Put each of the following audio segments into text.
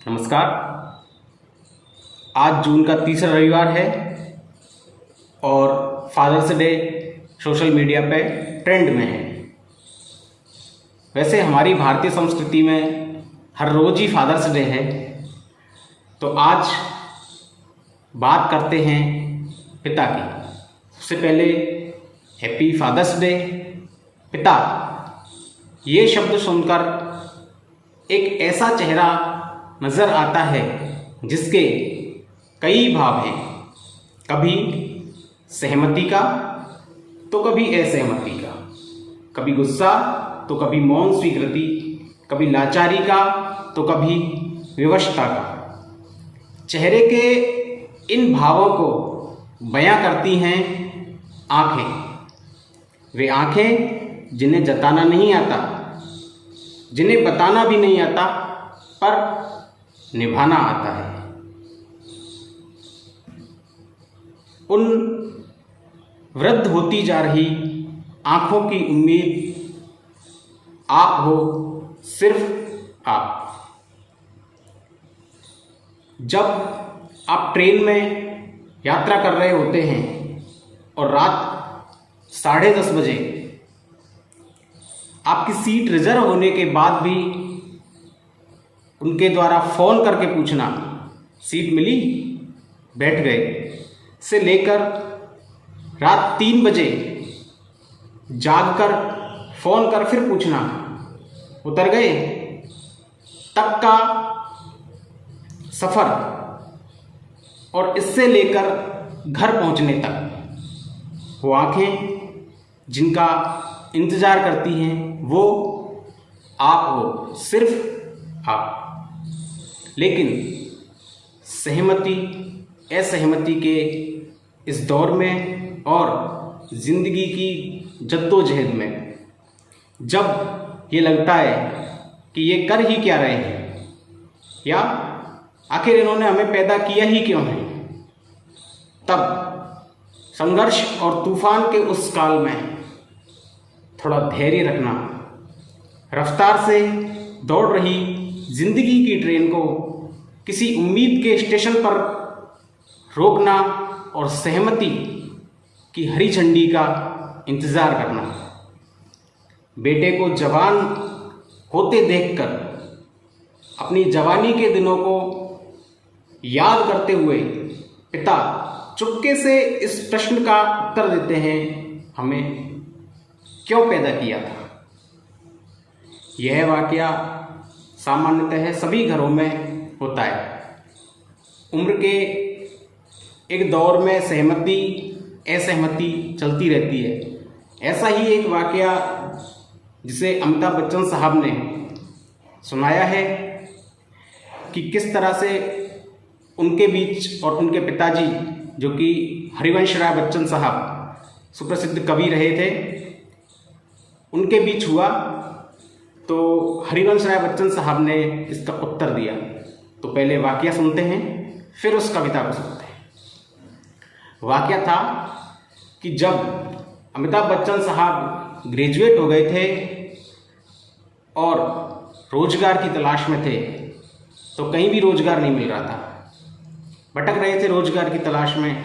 नमस्कार। आज जून का तीसरा रविवार है और फादर्स डे सोशल मीडिया पे ट्रेंड में है। वैसे हमारी भारतीय संस्कृति में हर रोज़ ही फादर्स डे है, तो आज बात करते हैं पिता की। सबसे पहले हैप्पी फादर्स डे। पिता, ये शब्द सुनकर एक ऐसा चेहरा नज़र आता है जिसके कई भाव हैं, कभी सहमति का तो कभी असहमति का, कभी गुस्सा तो कभी मौन स्वीकृति, कभी लाचारी का तो कभी विवशता का। चेहरे के इन भावों को बयां करती हैं आँखें। वे आँखें जिन्हें जताना नहीं आता, जिन्हें बताना भी नहीं आता, पर निभाना आता है। उन वृद्ध होती जा रही आँखों की उम्मीद आप हो, सिर्फ आप। जब आप ट्रेन में यात्रा कर रहे होते हैं और रात 10:30 बजे आपकी सीट रिजर्व होने के बाद भी उनके द्वारा फ़ोन करके पूछना सीट मिली, बैठ गए, से लेकर रात 3 बजे जागकर फ़ोन कर फिर पूछना उतर गए, तक का सफ़र और इससे लेकर घर पहुंचने तक वो आँखें जिनका इंतज़ार करती हैं वो आप हो, सिर्फ आप। लेकिन सहमति असहमति के इस दौर में और ज़िंदगी की जद्दोजहद में जब ये लगता है कि ये कर ही क्या रहे हैं, या आखिर इन्होंने हमें पैदा किया ही क्यों है, तब संघर्ष और तूफान के उस काल में थोड़ा धैर्य रखना, रफ्तार से दौड़ रही जिंदगी की ट्रेन को किसी उम्मीद के स्टेशन पर रोकना और सहमति की हरी झंडी का इंतज़ार करना। बेटे को जवान होते देखकर अपनी जवानी के दिनों को याद करते हुए पिता चुपके से इस प्रश्न का उत्तर देते हैं, हमें क्यों पैदा किया था। यह वाकया सामान्यतः सभी घरों में होता है। उम्र के एक दौर में सहमति असहमति चलती रहती है। ऐसा ही एक वाकया जिसे अमिताभ बच्चन साहब ने सुनाया है कि किस तरह से उनके बीच और उनके पिताजी, जो कि हरिवंश राय बच्चन साहब सुप्रसिद्ध कवि रहे थे, उनके बीच हुआ। तो हरिवंश राय बच्चन साहब ने इसका उत्तर दिया। तो पहले वाकया सुनते हैं, फिर उस कविता को सुनते हैं। वाकया था कि जब अमिताभ बच्चन साहब ग्रेजुएट हो गए थे और रोजगार की तलाश में थे, तो कहीं भी रोजगार नहीं मिल रहा था। भटक रहे थे रोजगार की तलाश में,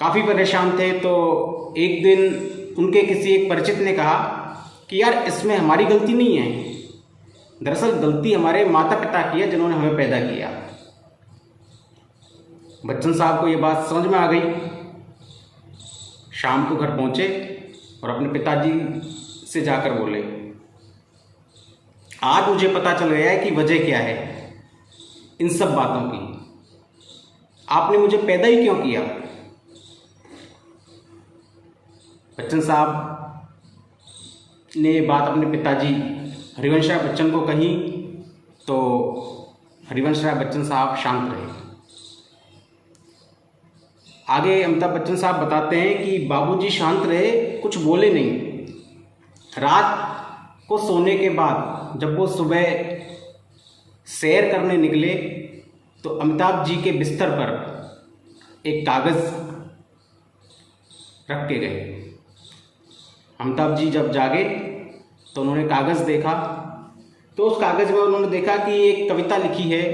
काफ़ी परेशान थे। तो एक दिन उनके किसी एक परिचित ने कहा कि यार, इसमें हमारी गलती नहीं है, दरअसल गलती हमारे माता पिता की है जिन्होंने हमें पैदा किया। बच्चन साहब को ये बात समझ में आ गई। शाम को घर पहुंचे और अपने पिताजी से जाकर बोले, आज मुझे पता चल गया है कि वजह क्या है इन सब बातों की। आपने मुझे पैदा ही क्यों किया। बच्चन साहब ने ये बात अपने पिताजी हरिवंश राय बच्चन को कही, तो हरिवंश राय बच्चन साहब शांत रहे। आगे अमिताभ बच्चन साहब बताते हैं कि बाबूजी शांत रहे, कुछ बोले नहीं। रात को सोने के बाद जब वो सुबह सैर करने निकले तो अमिताभ जी के बिस्तर पर एक कागज़ रख के गए। अमिताभ जी जब जागे तो उन्होंने कागज़ देखा तो उस कागज़ में उन्होंने देखा कि एक कविता लिखी है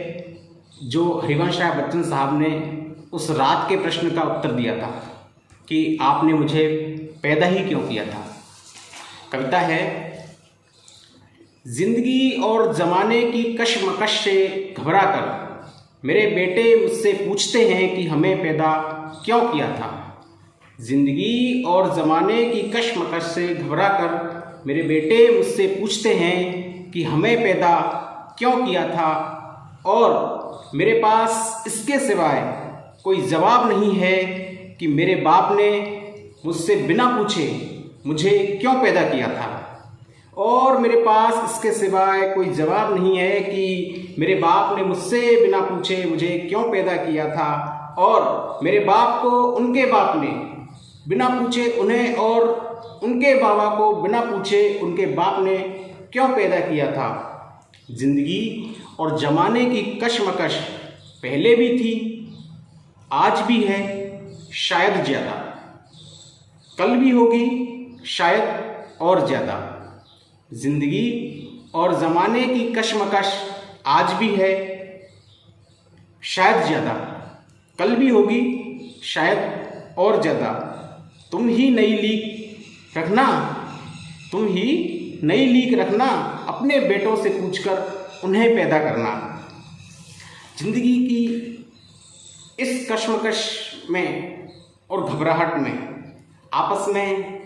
जो हरिवंश राय बच्चन साहब ने उस रात के प्रश्न का उत्तर दिया था कि आपने मुझे पैदा ही क्यों किया था। कविता है, जिंदगी और ज़माने की कशमकश से घबरा कर मेरे बेटे मुझसे पूछते हैं कि हमें पैदा क्यों किया था। जिंदगी और ज़माने की कशमकश से घबरा कर मेरे बेटे मुझसे पूछते हैं कि हमें पैदा क्यों किया था, और मेरे पास इसके सिवाय कोई जवाब नहीं है कि मेरे बाप ने मुझसे बिना पूछे मुझे क्यों पैदा किया था। और मेरे पास इसके सिवाय कोई जवाब नहीं है कि मेरे बाप ने मुझसे बिना पूछे मुझे क्यों पैदा किया था, और मेरे बाप को उनके बाप ने बिना पूछे उन्हें और उनके बाबा को बिना पूछे उनके बाप ने क्यों पैदा किया था। जिंदगी और ज़माने की कशमकश पहले भी थी, आज भी है, शायद ज़्यादा, कल भी होगी, शायद और ज़्यादा। जिंदगी और ज़माने की कशमकश आज भी है, शायद ज़्यादा, कल भी होगी, शायद और ज़्यादा। तुम ही नई लीक रखना, तुम ही नई लीक रखना, अपने बेटों से पूछकर उन्हें पैदा करना। जिंदगी की इस कशमकश में और घबराहट में आपस में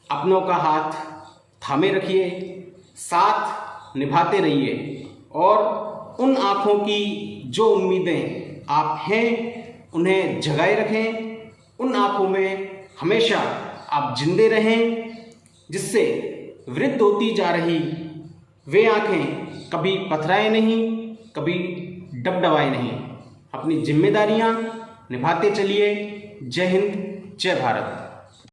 अपनों का हाथ थामे रखिए, साथ निभाते रहिए, और उन आँखों की जो उम्मीदें आप हैं उन्हें जगाए रखें। उन आँखों में हमेशा आप जिंदे रहें, जिससे वृद्ध होती जा रही वे आँखें कभी पथराए नहीं, कभी डबडबाए नहीं। अपनी जिम्मेदारियां निभाते चलिए। जय हिंद, जय भारत।